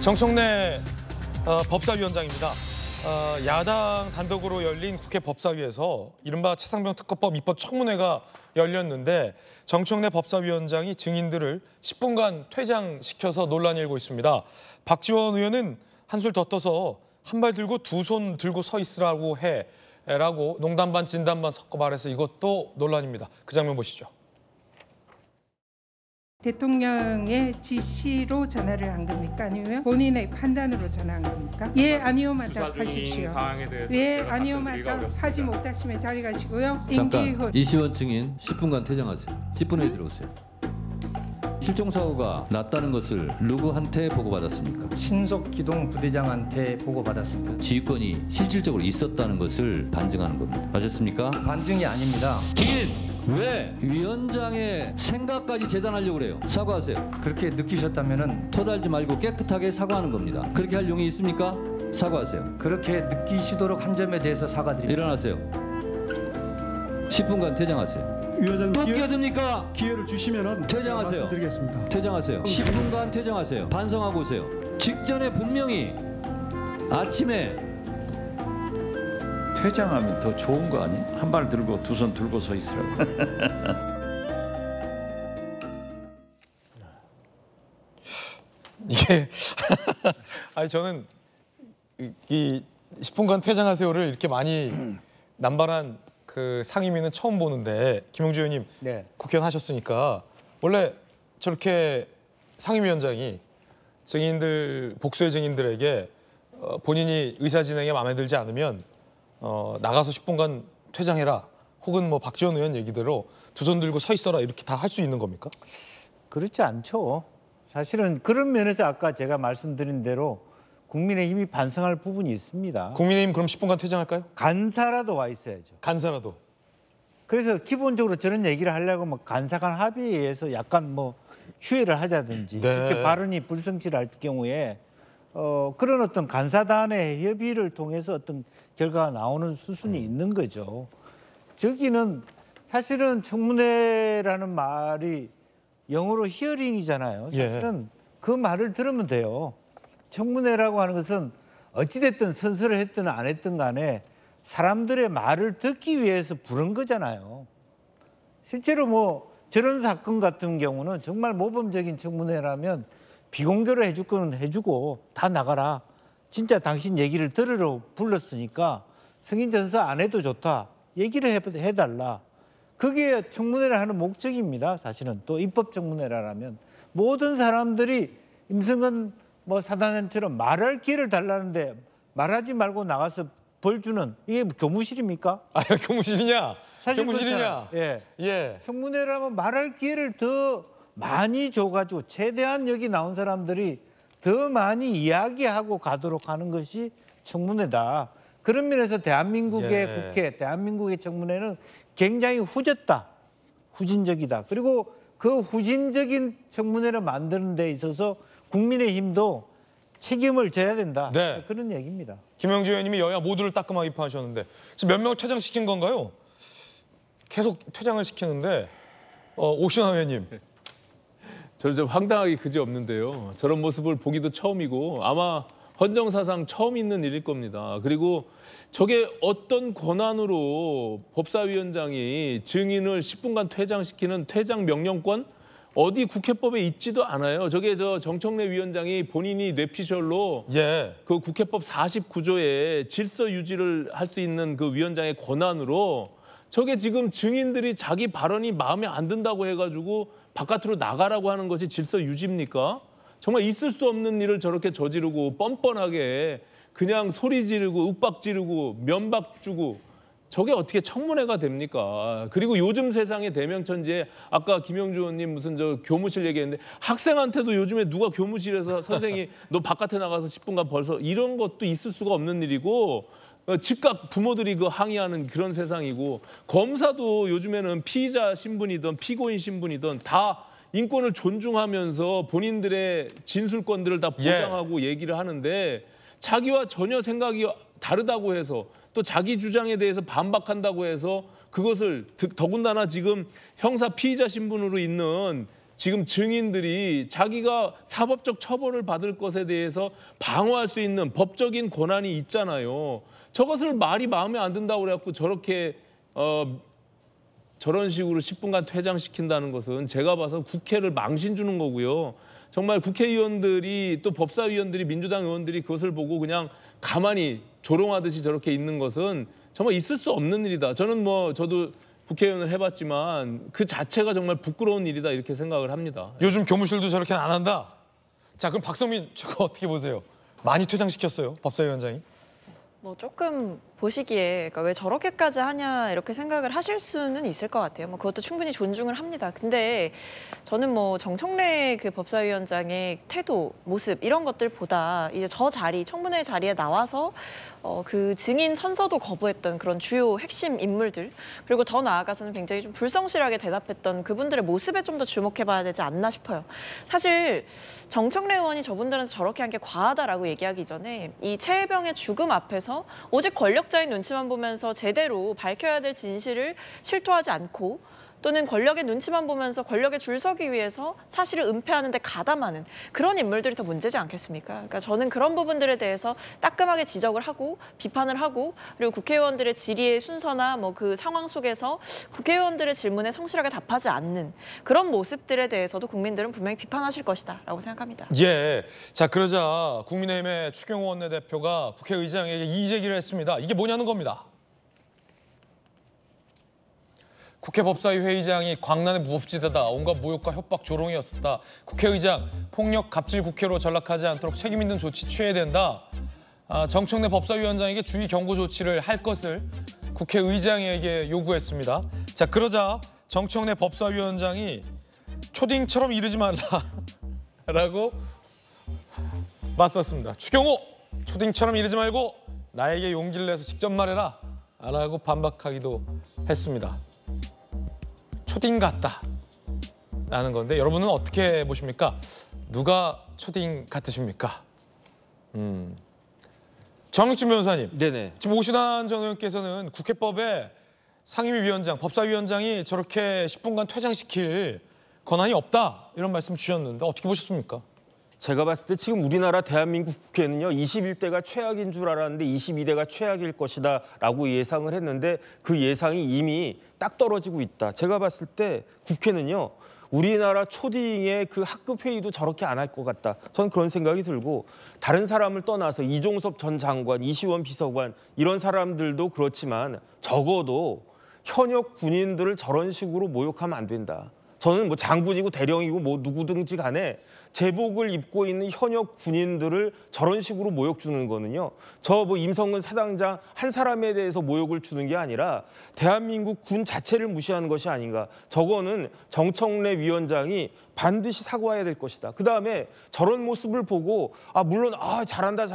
정청래 법사위원장입니다. 야당 단독으로 열린 국회 법사위에서 이른바 최상병 특허법 입법 청문회가 열렸는데 정청래 법사위원장이 증인들을 10분간 퇴장시켜서 논란이 일고 있습니다. 박지원 의원은 한술 더 떠서 한 발 들고 두 손 들고 서 있으라고 해라고 농담 반 진담 반 섞어 말해서 이것도 논란입니다. 그 장면 보시죠. 대통령의 지시로 전화를 한 겁니까? 아니면 본인의 판단으로 전화한 겁니까? 예, 아니요만 답하십시오. 예, 아니요만 답하지 못하시면 자리 가시고요. 잠깐, 이시원 증인 10분간 퇴장하세요. 10분에 들어오세요. 실종사고가 났다는 것을 누구한테 보고받았습니까? 신속기동 부대장한테 보고받았습니다. 지휘권이 실질적으로 있었다는 것을 반증하는 겁니다. 아셨습니까? 반증이 아닙니다. 증인! 왜 위원장의 생각까지 재단하려고 그래요? 사과하세요. 그렇게 느끼셨다면은 토달지 말고 깨끗하게 사과하는 겁니다. 그렇게 할 용이 있습니까? 사과하세요. 그렇게 느끼시도록 한 점에 대해서 사과드립니다. 일어나세요. 10분간 퇴장하세요. 위원장님 또 끼어듭니까? 기회를 주시면 퇴장하세요. 말씀드리겠습니다. 퇴장하세요. 10분간 퇴장하세요. 반성하고 오세요. 직전에 분명히 아침에 퇴장하면 더 좋은 거 아니? 한 발 들고 두 손 들고 서 있으라고. 이게 아니 저는 이 10분간 퇴장하세요를 이렇게 많이 남발한 그 상임위는 처음 보는데 김용주 의원님 네. 국회의원 하셨으니까 원래 저렇게 상임위원장이 증인들 복수의 증인들에게 본인이 의사 진행에 마음에 들지 않으면 나가서 10분간 퇴장해라 혹은 뭐 박지원 의원 얘기대로 두 손 들고 서 있어라 이렇게 다 할 수 있는 겁니까? 그렇지 않죠. 사실은 그런 면에서 아까 제가 말씀드린 대로 국민의힘이 반성할 부분이 있습니다. 국민의힘 그럼 10분간 퇴장할까요? 간사라도 와 있어야죠. 간사라도. 그래서 기본적으로 저런 얘기를 하려고 뭐 간사 간 합의에 의해서 약간 뭐 휴회를 하자든지 그렇게 발언이 불성실할 경우에 그런 어떤 간사단의 협의를 통해서 어떤 결과가 나오는 수순이 있는 거죠. 저기는 사실은 청문회라는 말이 영어로 히어링이잖아요. 사실은 그 말을 들으면 돼요. 청문회라고 하는 것은 어찌됐든 선서를 했든 안 했든 간에 사람들의 말을 듣기 위해서 부른 거잖아요. 실제로 뭐 저런 사건 같은 경우는 정말 모범적인 청문회라면 비공개로 해줄 건 해주고 다 나가라. 진짜 당신 얘기를 들으러 불렀으니까 승인 전서 안 해도 좋다. 얘기를 해달라. 그게 청문회를 하는 목적입니다. 사실은 또 입법 청문회라면 모든 사람들이 임성근 뭐 사단장처럼 말할 기회를 달라는데 말하지 말고 나가서 벌 주는 이게 교무실입니까? 아, 교무실이냐? 사실 교무실이냐? 예. 청문회라면 말할 기회를 더 많이 줘가지고 최대한 여기 나온 사람들이 더 많이 이야기하고 가도록 하는 것이 청문회다. 그런 면에서 대한민국의 국회, 대한민국의 청문회는 굉장히 후졌다. 후진적이다. 그리고 그 후진적인 청문회를 만드는 데 있어서 국민의힘도 책임을 져야 된다. 그런 얘기입니다. 김영주 의원님이 여야 모두를 따끔하게 비판하셨는데 지금 몇 명을 퇴장시킨 건가요? 계속 퇴장을 시키는데 오신환 의원님. 저는 좀 황당하기 그지없는데요. 저런 모습을 보기도 처음이고 아마 헌정사상 처음 있는 일일 겁니다. 그리고 저게 어떤 권한으로 법사위원장이 증인을 10분간 퇴장시키는 퇴장 명령권? 어디 국회법에 있지도 않아요. 저게 저 정청래 위원장이 본인이 뇌피셜로 그 국회법 49조에 질서 유지를 할 수 있는 그 위원장의 권한으로 저게 지금 증인들이 자기 발언이 마음에 안 든다고 해가지고 바깥으로 나가라고 하는 것이 질서 유지입니까? 정말 있을 수 없는 일을 저렇게 저지르고 뻔뻔하게 그냥 소리 지르고 윽박 지르고 면박 주고 저게 어떻게 청문회가 됩니까? 그리고 요즘 세상의 대명천지에 아까 김영주 의원님 무슨 저 교무실 얘기했는데 학생한테도 요즘에 누가 교무실에서 선생이 너 바깥에 나가서 10분간 벌써 이런 것도 있을 수가 없는 일이고 즉각 부모들이 그 항의하는 그런 세상이고 검사도 요즘에는 피의자 신분이든 피고인 신분이든 다 인권을 존중하면서 본인들의 진술권들을 다 보장하고 얘기를 하는데 자기와 전혀 생각이 다르다고 해서 또 자기 주장에 대해서 반박한다고 해서 그것을 더군다나 지금 형사 피의자 신분으로 있는 지금 증인들이 자기가 사법적 처벌을 받을 것에 대해서 방어할 수 있는 법적인 권한이 있잖아요. 저것을 말이 마음에 안 든다고 그래갖고 저렇게 저런 식으로 10분간 퇴장시킨다는 것은 제가 봐서 국회를 망신 주는 거고요. 정말 국회의원들이 또 법사위원들이 민주당 의원들이 그것을 보고 그냥 가만히 조롱하듯이 저렇게 있는 것은 정말 있을 수 없는 일이다. 저는 저도 국회의원을 해봤지만 그 자체가 정말 부끄러운 일이다 이렇게 생각을 합니다. 요즘 교무실도 저렇게는 안 한다. 자, 그럼 박성민 저거 어떻게 보세요? 많이 퇴장시켰어요, 법사위원장이? 조금 보시기에 그러니까 왜 저렇게까지 하냐 이렇게 생각을 하실 수는 있을 것 같아요. 그것도 충분히 존중을 합니다. 근데 저는 정청래 그 법사위원장의 태도, 모습 이런 것들보다 이제 저 자리, 청문회 자리에 나와서 그 증인 선서도 거부했던 그런 주요 핵심 인물들 그리고 더 나아가서는 굉장히 좀 불성실하게 대답했던 그분들의 모습에 좀 더 주목해봐야 되지 않나 싶어요. 사실 정청래 의원이 저분들한테 저렇게 한 게 과하다라고 얘기하기 전에 이 최혜병의 죽음 앞에서 오직 권력자의 눈치만 보면서 제대로 밝혀야 될 진실을 실토하지 않고 또는 권력의 눈치만 보면서 권력에 줄 서기 위해서 사실을 은폐하는 데 가담하는 그런 인물들이 더 문제지 않겠습니까? 그러니까 저는 그런 부분들에 대해서 따끔하게 지적을 하고 비판을 하고 그리고 국회의원들의 질의의 순서나 그 상황 속에서 국회의원들의 질문에 성실하게 답하지 않는 그런 모습들에 대해서도 국민들은 분명히 비판하실 것이다 라고 생각합니다. 예. 자, 그러자 국민의힘의 추경호 원내대표가 국회의장에게 이의 제기를 했습니다. 이게 뭐냐는 겁니다. 국회 법사위 회의장이 광란의 무법지대다. 온갖 모욕과 협박 조롱이었다. 국회의장 폭력 갑질 국회로 전락하지 않도록 책임 있는 조치 취해야 된다. 정청래 법사위원장에게 주의 경고 조치를 할 것을 국회의장에게 요구했습니다. 자, 그러자 정청래 법사위원장이 초딩처럼 이르지 말라라고 맞섰습니다. 추경호, 초딩처럼 이르지 말고 나에게 용기를 내서 직접 말해라 라고 반박하기도 했습니다. 초딩 같다라는 건데 여러분은 어떻게 보십니까? 누가 초딩 같으십니까? 정익진 변호사님, 네네. 지금 오신환 전 의원께서는 국회법에 상임위원장, 법사위원장이 저렇게 10분간 퇴장시킬 권한이 없다 이런 말씀 주셨는데 어떻게 보셨습니까? 제가 봤을 때 지금 우리나라 대한민국 국회는요 21대가 최악인 줄 알았는데 22대가 최악일 것이다 라고 예상을 했는데 그 예상이 이미 딱 떨어지고 있다. 제가 봤을 때 국회는요 우리나라 초딩의 그 학급 회의도 저렇게 안 할 것 같다. 저는 그런 생각이 들고 다른 사람을 떠나서 이종섭 전 장관, 이시원 비서관 이런 사람들도 그렇지만 적어도 현역 군인들을 저런 식으로 모욕하면 안 된다. 저는 장군이고 대령이고 누구든지 간에 제복을 입고 있는 현역 군인들을 저런 식으로 모욕 주는 거는요. 임성근 사단장 한 사람에 대해서 모욕을 주는 게 아니라 대한민국 군 자체를 무시하는 것이 아닌가. 저거는 정청래 위원장이 반드시 사과해야 될 것이다. 그다음에 저런 모습을 보고 물론 잘한다,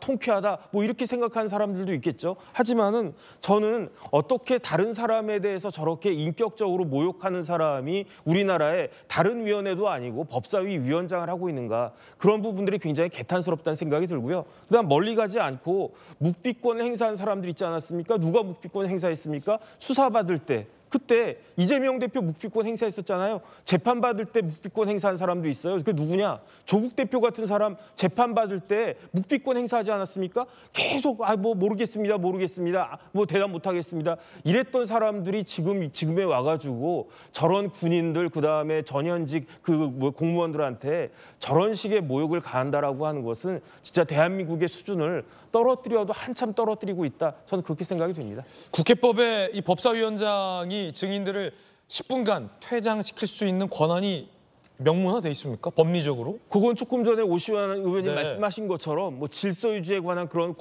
통쾌하다 이렇게 생각하는 사람들도 있겠죠. 하지만은 저는 어떻게 다른 사람에 대해서 저렇게 인격적으로 모욕하는 사람이 우리나라의 다른 위원회도 아니고 법사위 위원장을 하고 있는가. 그런 부분들이 굉장히 개탄스럽다는 생각이 들고요. 그다음 멀리 가지 않고 묵비권 행사한 사람들 있지 않았습니까? 누가 묵비권 행사했습니까? 수사받을 때. 그때 이재명 대표 묵비권 행사했었잖아요. 재판받을 때 묵비권 행사한 사람도 있어요. 그게 누구냐? 조국 대표 같은 사람 재판받을 때 묵비권 행사하지 않았습니까? 계속 모르겠습니다. 대답 못하겠습니다. 이랬던 사람들이 지금에 와가지고 저런 군인들 그다음에 전현직 공무원들한테 저런 식의 모욕을 가한다라고 하는 것은 진짜 대한민국의 수준을 떨어뜨려도 한참 떨어뜨리고 있다. 저는 그렇게 생각이 됩니다. 국회법에 이 법사위원장이 증인들을 10분간 퇴장시킬 수 있는 권한이 명문화돼 있습니까? 법리적으로? 그건 조금 전에 오시환 의원님 말씀하신 것처럼 질서 유지에 관한 그런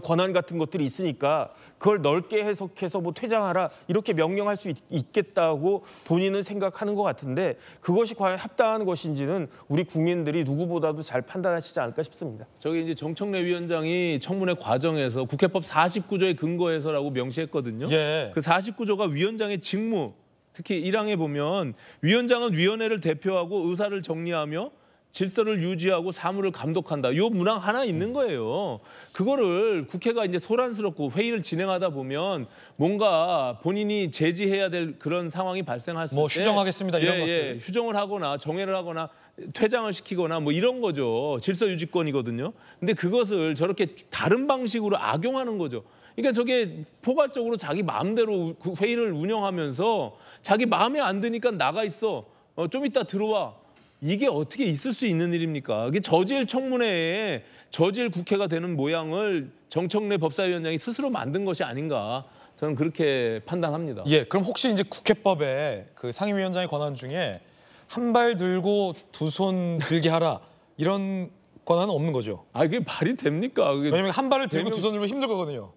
권한 같은 것들이 있으니까 그걸 넓게 해석해서 퇴장하라 이렇게 명령할 수 있겠다고 본인은 생각하는 것 같은데 그것이 과연 합당한 것인지는 우리 국민들이 누구보다도 잘 판단하시지 않을까 싶습니다. 저기 이제 정청래 위원장이 청문회 과정에서 국회법 49조에 근거해서라고 명시했거든요. 예. 그 49조가 위원장의 직무 특히 1항에 보면 위원장은 위원회를 대표하고 의사를 정리하며 질서를 유지하고 사무를 감독한다. 요 문항 하나 있는 거예요. 그거를 국회가 이제 소란스럽고 회의를 진행하다 보면 뭔가 본인이 제지해야 될 그런 상황이 발생할 때 휴정하겠습니다 이런 것들. 휴정을 하거나 정회를 하거나 퇴장을 시키거나 뭐 이런 거죠. 질서 유지권이거든요. 근데 그것을 저렇게 다른 방식으로 악용하는 거죠. 그러니까 저게 포괄적으로 자기 마음대로 회의를 운영하면서 자기 마음에 안 드니까 나가 있어. 좀 이따 들어와. 이게 어떻게 있을 수 있는 일입니까? 이게 저질 청문회에 저질 국회가 되는 모양을 정청래 법사위원장이 스스로 만든 것이 아닌가 저는 그렇게 판단합니다. 예, 그럼 혹시 이제 국회법에 그 상임위원장의 권한 중에 한 발 들고 두 손 들게 하라 이런 권한은 없는 거죠? 그게 말이 됩니까? 왜냐면 한 발을 들고 두 손 들면 힘들 거거든요.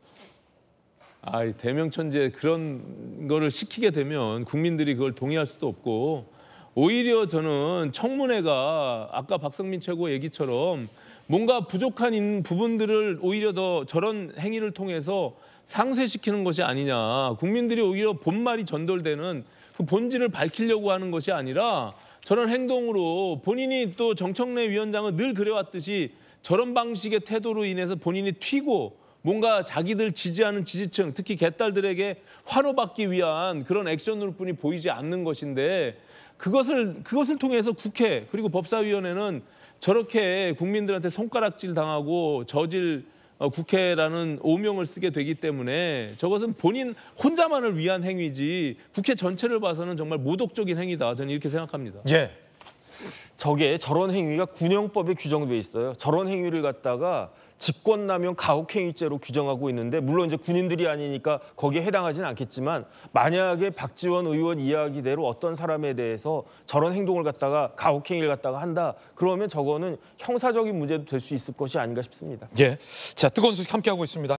대명천지에 그런 거를 시키게 되면 국민들이 그걸 동의할 수도 없고 오히려 저는 청문회가 아까 박성민 최고 얘기처럼 뭔가 부족한 부분들을 오히려 더 저런 행위를 통해서 상쇄시키는 것이 아니냐. 국민들이 오히려 본말이 전달되는 그 본질을 밝히려고 하는 것이 아니라 저런 행동으로 본인이 또 정청래 위원장은 늘 그래왔듯이 저런 방식의 태도로 인해서 본인이 튀고 뭔가 자기들 지지하는 지지층 특히 개딸들에게 환호받기 위한 그런 액션으로 뿐이 보이지 않는 것인데 그것을 통해서 국회 그리고 법사위원회는 저렇게 국민들한테 손가락질 당하고 저질 국회라는 오명을 쓰게 되기 때문에 저것은 본인 혼자만을 위한 행위지 국회 전체를 봐서는 정말 모독적인 행위다. 저는 이렇게 생각합니다. 예. 저런 행위가 군형법에 규정돼 있어요. 저런 행위를 갖다가 직권남용 가혹행위죄로 규정하고 있는데 물론 이제 군인들이 아니니까 거기에 해당하지는 않겠지만 만약에 박지원 의원 이야기대로 어떤 사람에 대해서 저런 행동을 갖다가 가혹행위를 갖다가 한다 그러면 저거는 형사적인 문제도 될 수 있을 것이 아닌가 싶습니다. 예. 자, 뜨거운 소식 함께하고 있습니다.